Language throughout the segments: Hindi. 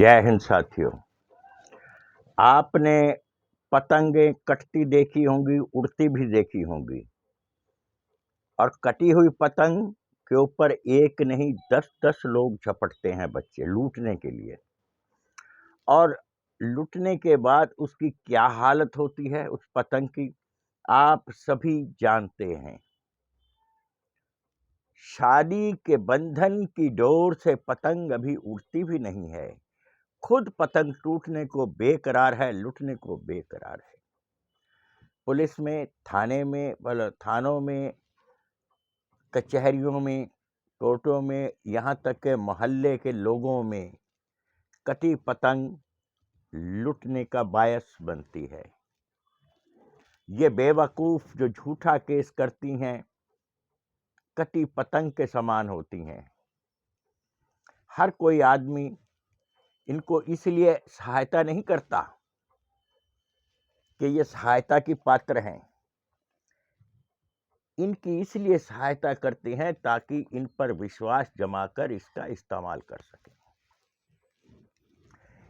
जय हिंद साथियों। आपने पतंगें कटती देखी होंगी, उड़ती भी देखी होंगी, और कटी हुई पतंग के ऊपर एक नहीं 10-10 लोग झपटते हैं बच्चे लूटने के लिए। और लूटने के बाद उसकी क्या हालत होती है उस पतंग की, आप सभी जानते हैं। शादी के बंधन की डोर से पतंग अभी उड़ती भी नहीं है, खुद पतंग टूटने को बेकरार है, लुटने को बेकरार है। पुलिस में, थाने में, थानों में, कचहरियों में, कोर्टों में, यहाँ तक के मोहल्ले के लोगों में कटी पतंग लुटने का बायस बनती है। ये बेवकूफ़ जो झूठा केस करती हैं कटी पतंग के समान होती हैं। हर कोई आदमी इनको इसलिए सहायता नहीं करता कि ये सहायता की पात्र हैं, इनकी इसलिए सहायता करते हैं ताकि इन पर विश्वास जमाकर इसका इस्तेमाल कर सकें।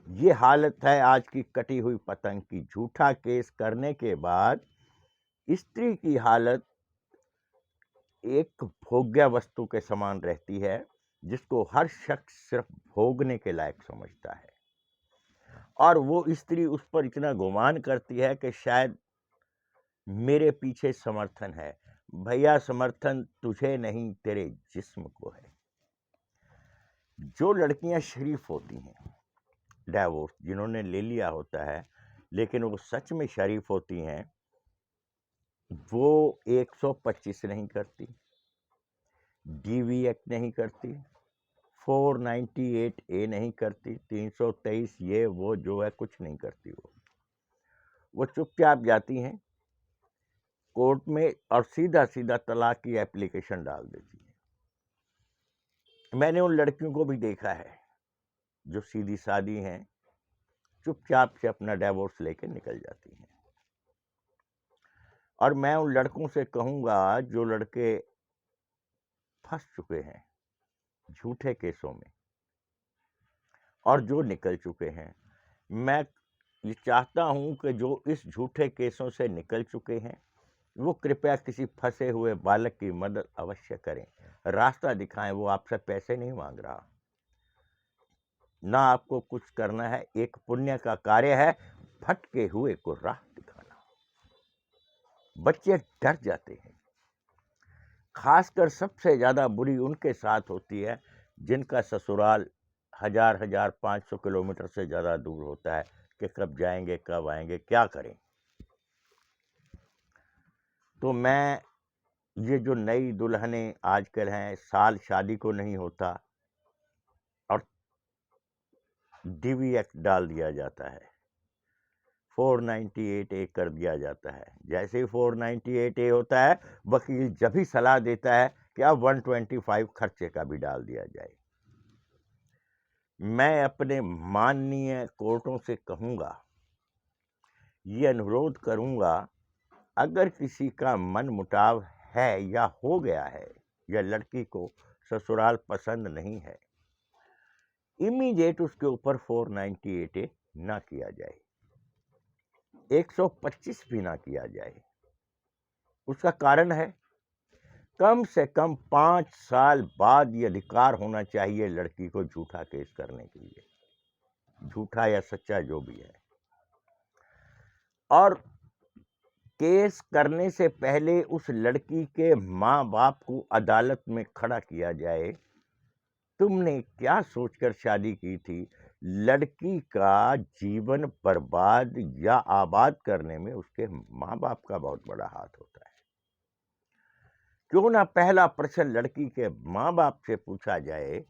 ये हालत है आज की कटी हुई पतंग की। झूठा केस करने के बाद स्त्री की हालत एक भोग्य वस्तु के समान रहती है, जिसको हर शख्स सिर्फ भोगने के लायक समझता है। और वो स्त्री उस पर इतना गुमान करती है कि शायद मेरे पीछे समर्थन है। भैया, समर्थन तुझे नहीं, तेरे जिस्म को है। जो लड़कियां शरीफ होती हैं, डाइवोर्स जिन्होंने ले लिया होता है लेकिन वो सच में शरीफ होती हैं, वो 125 नहीं करती, डीवी एक्ट नहीं करती, 498A नहीं करती, 323 ये वो जो है कुछ नहीं करती। वो चुपचाप जाती हैं कोर्ट में और सीधा सीधा तलाक की एप्लीकेशन डाल देती है। मैंने उन लड़कियों को भी देखा है जो सीधी सादी हैं, चुपचाप से अपना डिवोर्स लेके निकल जाती हैं। और मैं उन लड़कों से कहूँगा जो लड़के फंस चुके हैं झूठे केसों में और जो निकल चुके हैं, मैं ये चाहता हूँ कि जो इस झूठे केसों से निकल चुके हैं वो कृपया किसी फंसे हुए बालक की मदद अवश्य करें, रास्ता दिखाएं। वो आपसे पैसे नहीं मांग रहा, ना आपको कुछ करना है, एक पुण्य का कार्य है भटके हुए को राह दिखाना। बच्चे डर जाते हैं। खासकर सबसे ज्यादा बुरी उनके साथ होती है जिनका ससुराल 1000-1500 किलोमीटर से ज्यादा दूर होता है कि कब जाएंगे, कब आएंगे, क्या करें। तो मैं ये जो नई दुल्हनें आजकल हैं, साल शादी को नहीं होता और डीवी एक्ट डाल दिया जाता है, 498A कर दिया जाता है। जैसे ही 498A होता है, वकील जब भी सलाह देता है कि अब 125 खर्चे का भी डाल दिया जाए। मैं अपने माननीय कोर्टों से कहूँगा, ये अनुरोध करूँगा, अगर किसी का मन मुटाव है या हो गया है या लड़की को ससुराल पसंद नहीं है, इमीडिएट उसके ऊपर 498A ना किया जाए, 125 भी ना किया जाए। उसका कारण है कम से कम 5 साल बाद ये अधिकार होना चाहिए लड़की को झूठा केस करने के लिए, झूठा या सच्चा जो भी है। और केस करने से पहले उस लड़की के माँ बाप को अदालत में खड़ा किया जाए। तुमने क्या सोचकर शादी की थी? लड़की का जीवन बर्बाद या आबाद करने में उसके माँ बाप का बहुत बड़ा हाथ होता है। क्यों ना पहला प्रश्न लड़की के माँ बाप से पूछा जाए,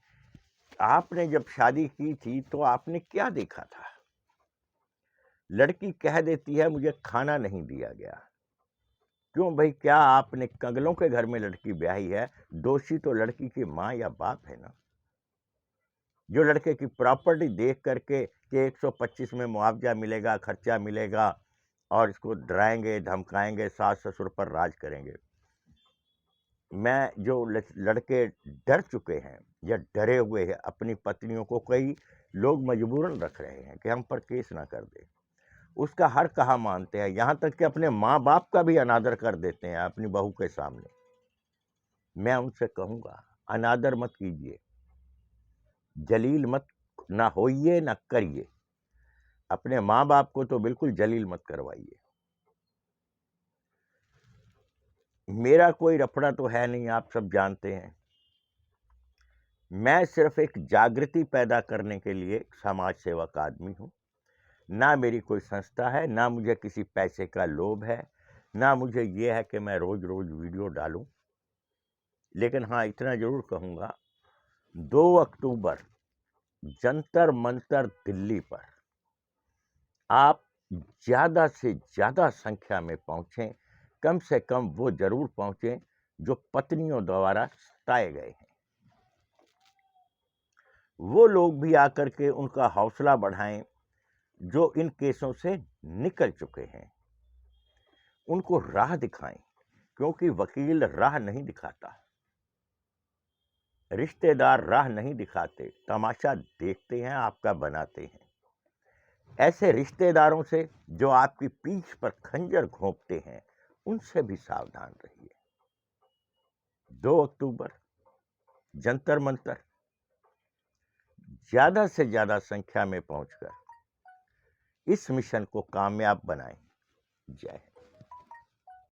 आपने जब शादी की थी तो आपने क्या देखा था? लड़की कह देती है मुझे खाना नहीं दिया गया। क्यों भाई, क्या आपने कंगलों के घर में लड़की ब्याही है? दोषी तो लड़की की माँ या बाप है ना, जो लड़के की प्रॉपर्टी देख करके कि 125 में मुआवजा मिलेगा, खर्चा मिलेगा और इसको डराएंगे, धमकाएंगे, सास ससुर पर राज करेंगे। मैं जो लड़के डर चुके हैं या डरे हुए हैं अपनी पत्नियों को कई लोग मजबूरन रख रहे हैं कि हम पर केस ना कर दे। उसका हर कहा मानते हैं, यहाँ तक कि अपने माँ बाप का भी अनादर कर देते हैं अपनी बहू के सामने। मैं उनसे कहूँगा, अनादर मत कीजिए, जलील मत ना होइए ना करिए। अपने माँ बाप को तो बिल्कुल जलील मत करवाइए। मेरा कोई रफड़ा तो है नहीं, आप सब जानते हैं। मैं सिर्फ एक जागृति पैदा करने के लिए समाज सेवक आदमी हूँ। ना मेरी कोई संस्था है, ना मुझे किसी पैसे का लोभ है, ना मुझे ये है कि मैं रोज रोज वीडियो डालूं। लेकिन हाँ, इतना जरूर कहूँगा, 2 अक्टूबर जंतर मंतर दिल्ली पर आप ज़्यादा से ज़्यादा संख्या में पहुँचें। कम से कम वो जरूर पहुँचें जो पत्नियों द्वारा सताए गए हैं। वो लोग भी आकर के उनका हौसला बढ़ाएं जो इन केसों से निकल चुके हैं। उनको राह दिखाएं, क्योंकि वकील राह नहीं दिखाता, रिश्तेदार राह नहीं दिखाते, तमाशा देखते हैं, आपका बनाते हैं। ऐसे रिश्तेदारों से जो आपकी पीठ पर खंजर घोंपते हैं, उनसे भी सावधान रहिए। 2 अक्टूबर जंतर मंतर, ज्यादा से ज्यादा संख्या में पहुंचकर इस मिशन को कामयाब बनाएं। जय हिंद।